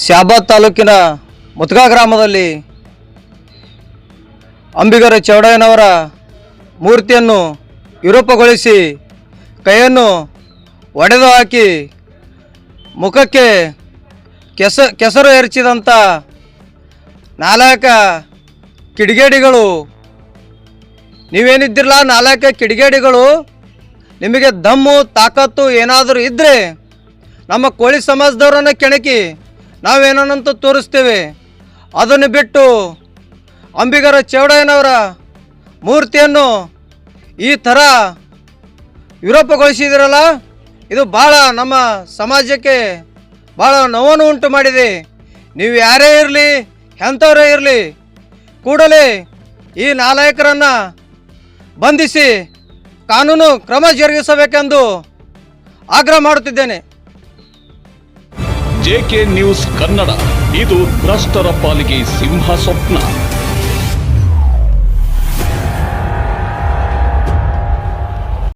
ಶಾಬಾದ್ ತಾಲೂಕಿನ ಮುತ್ಗಾ ಗ್ರಾಮದಲ್ಲಿ ಅಂಬಿಗರ ಚೌಡಯ್ಯನವರ ಮೂರ್ತಿಯನ್ನು ವಿರೂಪಗೊಳಿಸಿ ಕೈಯನ್ನು ಒಡೆದು ಹಾಕಿ ಮುಖಕ್ಕೆ ಕೆಸರು ಎರಚಿದಂಥ ನಾಲಾಯಕ ಕಿಡಿಗೇಡಿಗಳು, ನೀವೇನಿದ್ದಿರಲ್ಲ ನಾಲಾಯಕ ಕಿಡಿಗೇಡಿಗಳು, ನಿಮಗೆ ದಮ್ಮು ತಾಕತ್ತು ಏನಾದರೂ ಇದ್ದರೆ ನಮ್ಮ ಕೋಳಿ ಸಮಾಜದವರನ್ನು ಕೆಣಕಿ ನಾವೇನಂತ ತೋರಿಸ್ತೇವೆ. ಅದನ್ನು ಬಿಟ್ಟು ಅಂಬಿಗರ ಚೌಡಯ್ಯನವರ ಮೂರ್ತಿಯನ್ನು ಈ ಥರ ವಿರೂಪಗೊಳಿಸಿದಿರಲ್ಲ, ಇದು ಭಾಳ ನಮ್ಮ ಸಮಾಜಕ್ಕೆ ಭಾಳ ನೋವನ್ನು ಉಂಟು ಮಾಡಿದೆ. ನೀವು ಯಾರೇ ಇರಲಿ, ಎಂಥವರೇ ಇರಲಿ, ಕೂಡಲೇ ಈ ನಾಲಾಯಕರನ್ನು ಬಂಧಿಸಿ ಕಾನೂನು ಕ್ರಮ ಜರುಗಿಸಬೇಕೆಂದು ಆಗ್ರಹ ಮಾಡುತ್ತಿದ್ದೇನೆ. ಜೆಕೆ ನ್ಯೂಸ್ ಕನ್ನಡ, ಇದು ಭ್ರಷ್ಟರ ಪಾಲಿಗೆ ಸಿಂಹ ಸ್ವಪ್ನ.